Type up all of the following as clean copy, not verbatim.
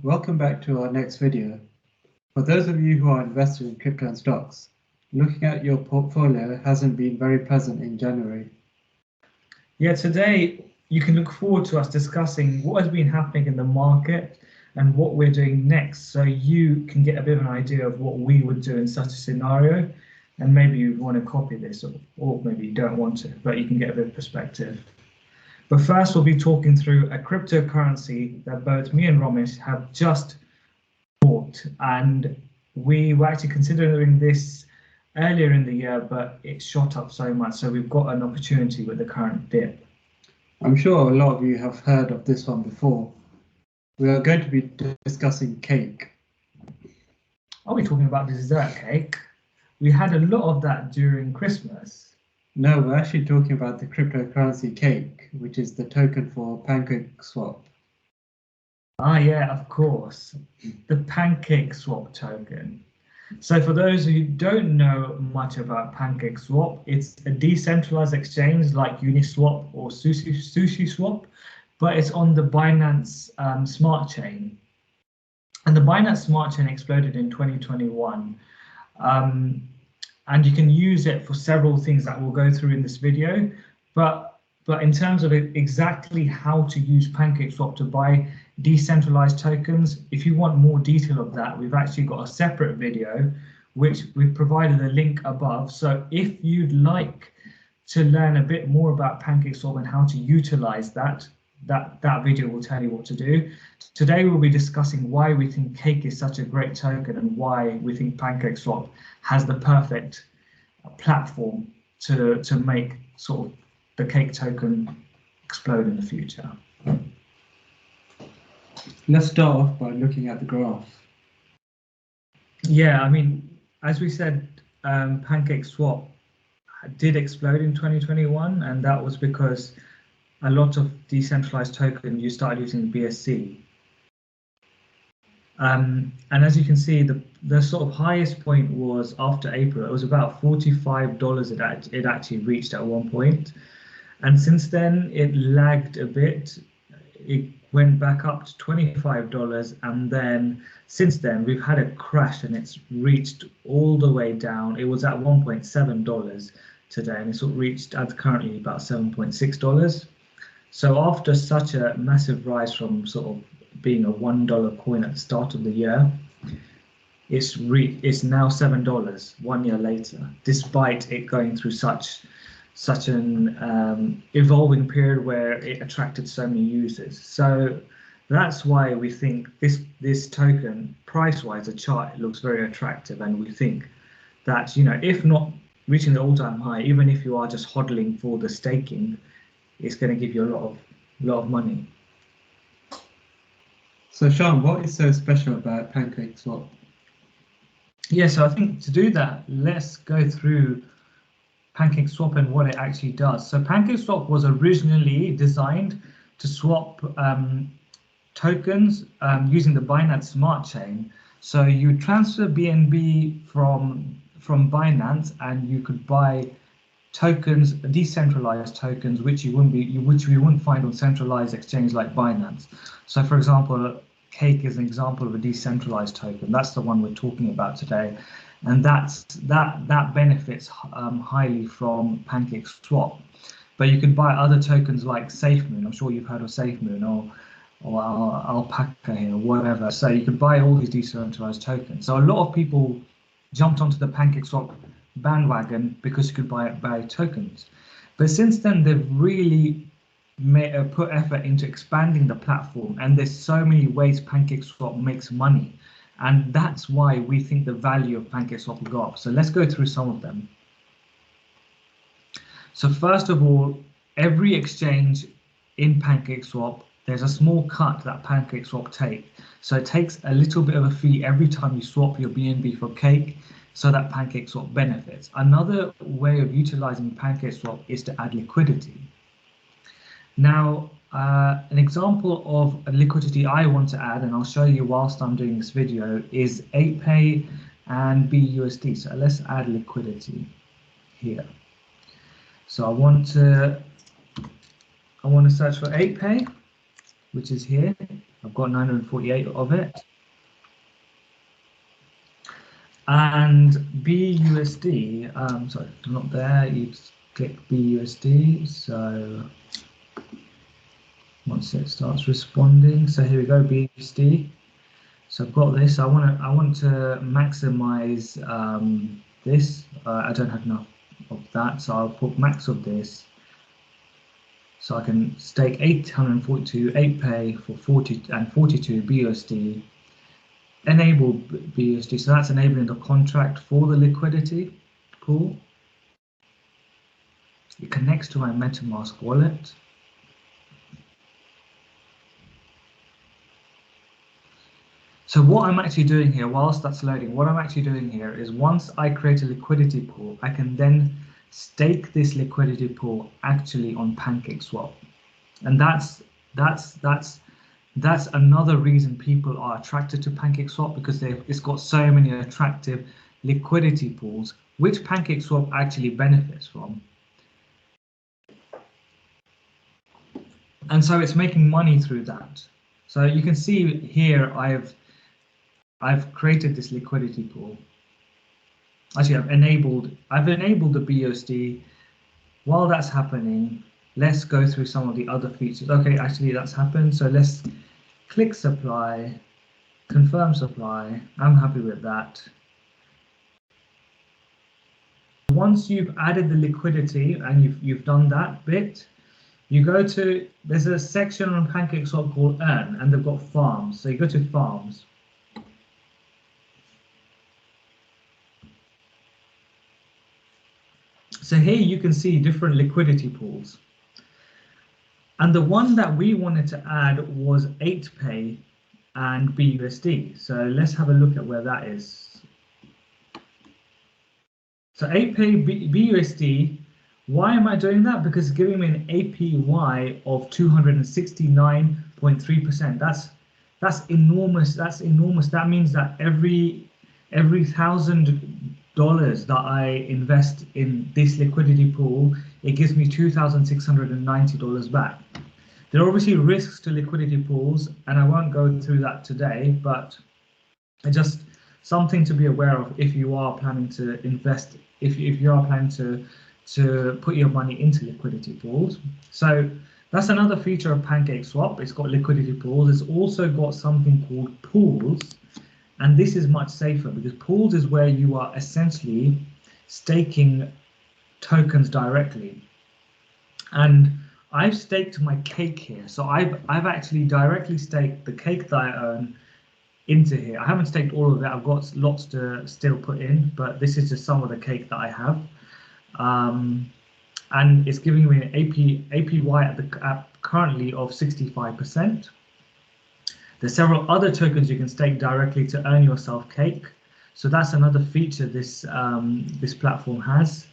welcome back to our next video. For those of you who are invested in crypto and stocks, looking at your portfolio hasn't been very pleasant in January. Yeah, today you can look forward to us discussing what has been happening in the market and what we're doing next, so you can get a bit of an idea of what we would do in such a scenario, and maybe you want to copy this, or maybe you don't want to, but you can get a bit of perspective. But first, we'll be talking through a cryptocurrency that both me and Ramesh have just bought, and we were actually considering this earlier in the year, but it shot up so much, so we've got an opportunity with the current dip. I'm sure a lot of you have heard of this one before. We are going to be discussing cake. Are we talking about dessert cake? We had a lot of that during Christmas. No, we're actually talking about the cryptocurrency cake, which is the token for Pancakeswap. Ah, yeah, of course, the Pancakeswap token. So for those who don't know much about Pancakeswap, it's a decentralized exchange like Uniswap or SushiSwap, but it's on the Binance Smart Chain. And the Binance Smart Chain exploded in 2021. And you can use it for several things that we'll go through in this video. But in terms of exactly how to use Pancakeswap to buy decentralized tokens, if you want more detail of that, we've actually got a separate video, which we've provided a link above. So if you'd like to learn a bit more about Pancakeswap and how to utilize that video will tell you what to do. Today we'll be discussing why we think cake is such a great token and why we think Pancakeswap has the perfect platform to make sort of the cake token explode in the future. Let's start off by looking at the graph. Yeah, I mean, as we said, Pancakeswap did explode in 2021, and that was because a lot of decentralized tokens, you started using the BSC. And as you can see, the sort of highest point was after April. It was about $45 it actually reached at one point. And since then, it lagged a bit. It went back up to $25, and then since then we've had a crash and it's reached all the way down. It was at $1.7 today, and it's reached at currently about $7.6. So after such a massive rise from sort of being a $1 coin at the start of the year, it's now $7 1 year later, despite it going through such an evolving period where it attracted so many users. So that's why we think this token, price-wise, the chart looks very attractive, and we think that, you know, if not reaching the all-time high, even if you are just hodling for the staking, it's going to give you a lot of money. So Sean, what is so special about Pancakeswap? Yeah, so I think to do that, let's go through Pancakeswap and what it actually does. So Pancakeswap was originally designed to swap tokens using the Binance Smart Chain. So you transfer BNB from Binance, and you could buy tokens, decentralized tokens, which we wouldn't find on centralized exchange like Binance. So for example, Cake is an example of a decentralized token. That's the one we're talking about today. And that benefits highly from Pancakeswap. But you can buy other tokens like SafeMoon. I'm sure you've heard of SafeMoon or Alpaca here, or whatever. So you can buy all these decentralized tokens. So a lot of people jumped onto the Pancakeswap bandwagon because you could buy tokens. But since then, they've really put effort into expanding the platform, and there's so many ways Pancakeswap makes money. And that's why we think the value of Pancakeswap will go up. So let's go through some of them. So first of all, every exchange in Pancakeswap, there's a small cut that Pancakeswap take. So it takes a little bit of a fee every time you swap your BNB for Cake, so that Pancakeswap benefits. Another way of utilizing Pancakeswap is to add liquidity. Now, an example of a liquidity I want to add, and I'll show you whilst I'm doing this video, is 8Pay and BUSD. So let's add liquidity here. So I want to search for 8Pay, which is here. I've got 948 of it. And BUSD, sorry, not there. You click BUSD. So once it starts responding, so here we go, BUSD. So I've got this. I want to maximize this. I don't have enough of that, so I'll put max of this. So I can stake 842, 8pay for 40 and 42 BUSD. Enable BUSD, so that's enabling the contract for the liquidity pool. It connects to my MetaMask wallet. So what I'm actually doing here, whilst that's loading, what I'm actually doing here is once I create a liquidity pool, I can then stake this liquidity pool actually on Pancakeswap. And that's another reason people are attracted to Pancakeswap, because it's got so many attractive liquidity pools, which Pancakeswap actually benefits from. And so it's making money through that. So you can see here, I've created this liquidity pool. Actually, I've enabled the BUSD. While that's happening, let's go through some of the other features. Okay, actually that's happened. So let's click supply, confirm supply. I'm happy with that. Once you've added the liquidity and you've done that bit, you go to, there's a section on Pancakeswap called Earn, and they've got farms. So you go to farms. So here you can see different liquidity pools. And the one that we wanted to add was 8pay and BUSD. So let's have a look at where that is. So 8pay BUSD, why am I doing that? Because it's giving me an APY of 269.3%. That's enormous. That's enormous. That means that every $1,000 that I invest in this liquidity pool, it gives me $2,690 back. There are obviously risks to liquidity pools, and I won't go through that today, but just something to be aware of if you are planning to invest, if you are planning to put your money into liquidity pools. So that's another feature of Pancakeswap. It's got liquidity pools. It's also got something called pools. And this is much safer, because pools is where you are essentially staking tokens directly. And I've staked my cake here. So I've actually directly staked the cake that I own into here. I haven't staked all of it. I've got lots to still put in, but this is just some of the cake that I have. And it's giving me an APY at currently of 65%. There's several other tokens you can stake directly to earn yourself cake. So that's another feature this platform has.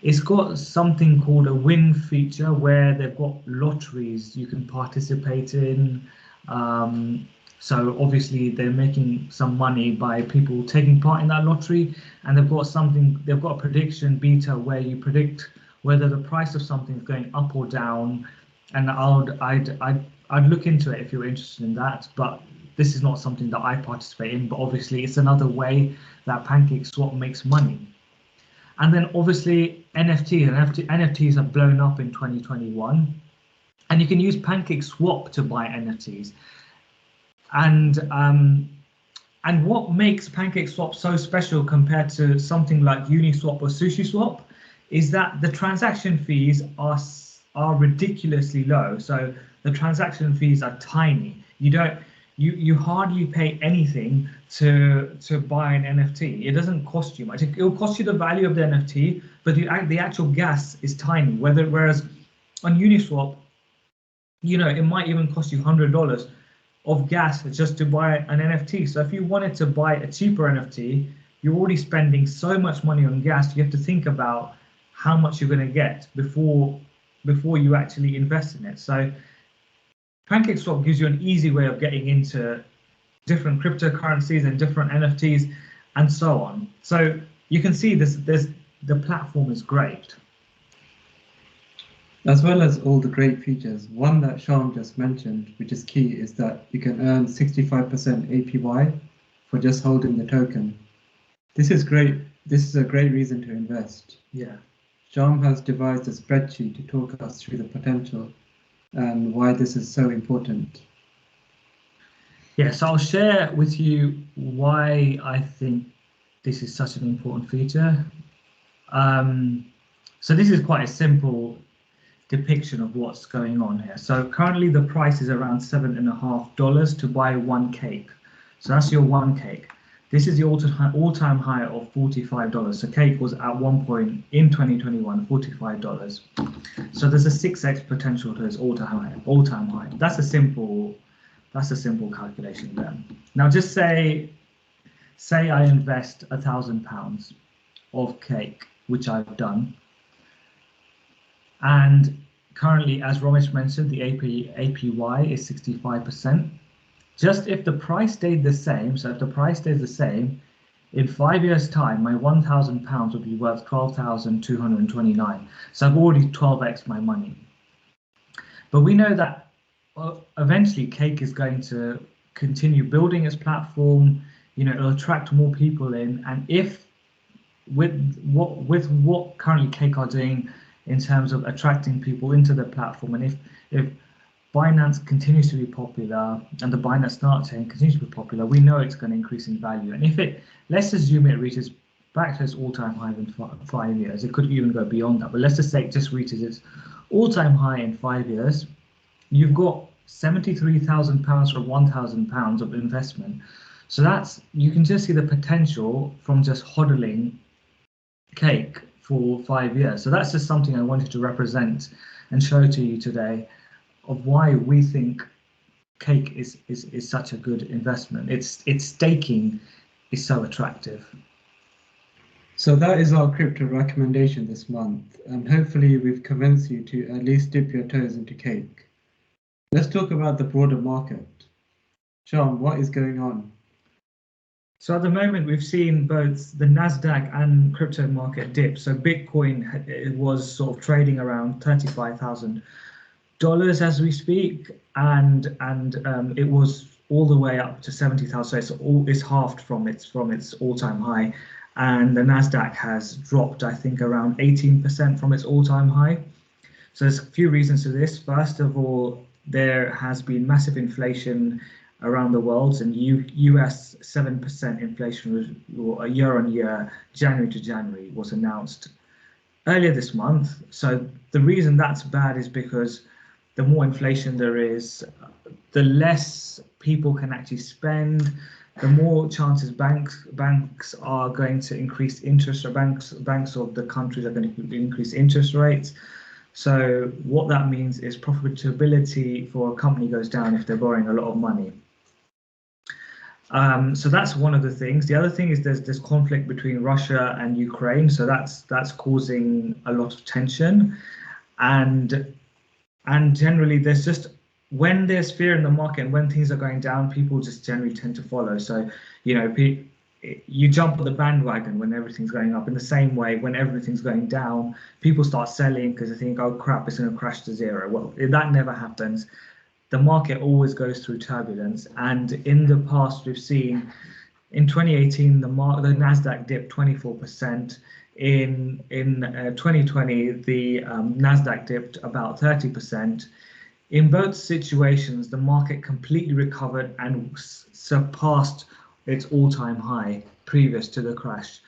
It's got something called a win feature, where they've got lotteries you can participate in. So obviously they're making some money by people taking part in that lottery, and they've got a prediction beta where you predict whether the price of something is going up or down. And I'd look into it if you're interested in that, but this is not something that I participate in. But obviously it's another way that Pancakeswap makes money. And then obviously NFTs have blown up in 2021, and you can use Pancakeswap to buy NFTs. And what makes Pancakeswap so special compared to something like Uniswap or SushiSwap is that the transaction fees are ridiculously low. So the transaction fees are tiny. You hardly pay anything to buy an NFT. It doesn't cost you much. It will cost you the value of the NFT, but the actual gas is tiny. Whereas on Uniswap, it might even cost you $100 of gas just to buy an NFT. So if you wanted to buy a cheaper NFT, you're already spending so much money on gas. You have to think about how much you're going to get before you actually invest in it. So Pancakeswap gives you an easy way of getting into different cryptocurrencies and different NFTs and so on. So you can see the platform is great. As well as all the great features, one that Sean just mentioned, which is key, is that you can earn 65% APY for just holding the token. This is great. This is a great reason to invest. Yeah. Sean has devised a spreadsheet to talk us through the potential and why this is so important. Yeah, so I'll share with you why I think this is such an important feature. So this is quite a simple depiction of what's going on here. So currently the price is around $7.50 to buy one cake. So that's your one cake. This is the all-time high of $45. So cake was at one point in 2021 $45. So there's a 6x potential to its all-time high. That's a simple calculation there. Now just say I invest £1,000 of cake, which I've done. And currently, as Romesh mentioned, the APY is 65%. Just if the price stayed the same, so if the price stays the same, in 5 years' time, my £1,000 will be worth 12,229. So I've already 12x my money. But we know that eventually Cake is going to continue building its platform. It'll attract more people in, and if with what currently Cake are doing in terms of attracting people into the platform, and if Binance continues to be popular and the Binance Smart Chain continues to be popular, we know it's going to increase in value. And if let's assume it reaches back to its all-time high in 5 years, it could even go beyond that, but let's just say it just reaches its all-time high in 5 years, you've got £73,000 from £1,000 of investment. So you can just see the potential from just hodling Cake for 5 years. So that's just something I wanted to represent and show to you today of why we think Cake is such a good investment. Its staking is so attractive. So that is our crypto recommendation this month, and hopefully we've convinced you to at least dip your toes into Cake. Let's talk about the broader market. Sean, what is going on? So at the moment, we've seen both the Nasdaq and crypto market dip. So Bitcoin, it was sort of trading around $35,000 as we speak, and it was all the way up to 70,000. So it's halved from its all-time high, and the Nasdaq has dropped, I think, around 18% from its all-time high. So there's a few reasons to this. First of all, there has been massive inflation around the world, and US 7% inflation was year-on-year, January to January, was announced earlier this month. So the reason that's bad is because the more inflation there is, the less people can actually spend, the more chances banks are going to increase interest, or banks of the countries are going to increase interest rates. So what that means is profitability for a company goes down if they're borrowing a lot of money. So that's one of the things. The other thing is there's this conflict between Russia and Ukraine, so that's causing a lot of tension, and generally there's just, when there's fear in the market and when things are going down, people just generally tend to follow. So you jump on the bandwagon when everything's going up. In the same way, when everything's going down, people start selling because they think, oh crap, it's going to crash to zero. Well, that never happens. The market always goes through turbulence, and in the past we've seen in 2018 the Nasdaq dipped 24%. In 2020 the Nasdaq dipped about 30%. In both situations, the market completely recovered and surpassed its all-time high previous to the crash.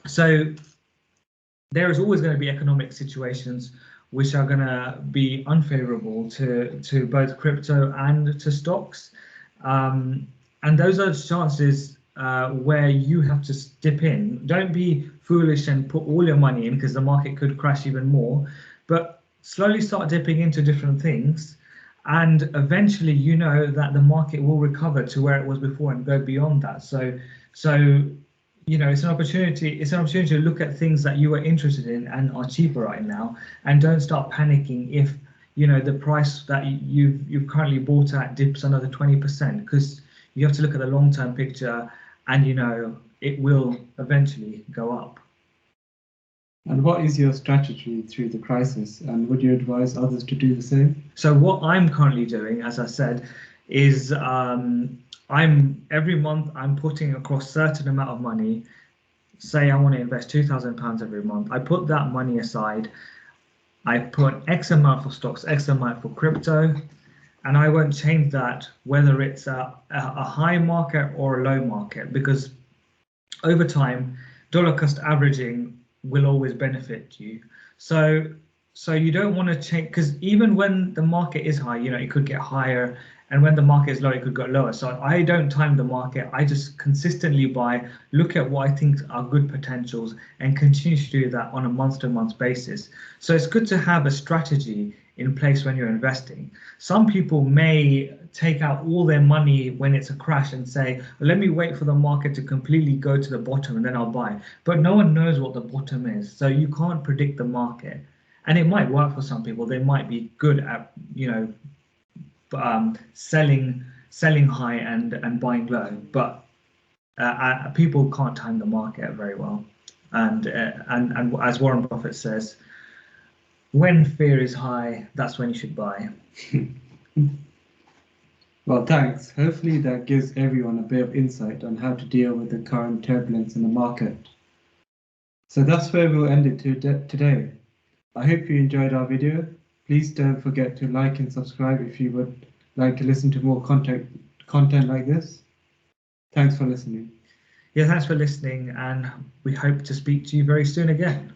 So there is always going to be economic situations which are going to be unfavorable to both crypto and to stocks. And those are chances where you have to dip in. Don't be foolish and put all your money in, because the market could crash even more, but slowly start dipping into different things. And eventually, that the market will recover to where it was before and go beyond that. So it's an opportunity. It's an opportunity to look at things that you are interested in and are cheaper right now, and don't start panicking if the price that you've currently bought at dips another 20%, because you have to look at the long-term picture, and it will eventually go up. And what is your strategy through the crisis? And would you advise others to do the same? So what I'm currently doing, as I said, is I'm every month I'm putting across certain amount of money. Say I want to invest £2,000 every month. I put that money aside. I put X amount for stocks, X amount for crypto, and I won't change that whether it's a high market or a low market, because over time, dollar cost averaging will always benefit you. So you don't want to change, because even when the market is high, it could get higher, and when the market is low, it could go lower. So I don't time the market. I just consistently buy, look at what I think are good potentials, and continue to do that on a month-to-month basis. So it's good to have a strategy in place when you're investing. Some people may take out all their money when it's a crash and say, let me wait for the market to completely go to the bottom and then I'll buy. But no one knows what the bottom is, so you can't predict the market. And it might work for some people. They might be good at, selling high and buying low, but people can't time the market very well. And as Warren Buffett says, when fear is high, that's when you should buy. Well, thanks. Hopefully that gives everyone a bit of insight on how to deal with the current turbulence in the market. So that's where we'll end it today. I hope you enjoyed our video. Please don't forget to like and subscribe if you would like to listen to more content like this. Thanks for listening. Yeah, thanks for listening, and we hope to speak to you very soon again.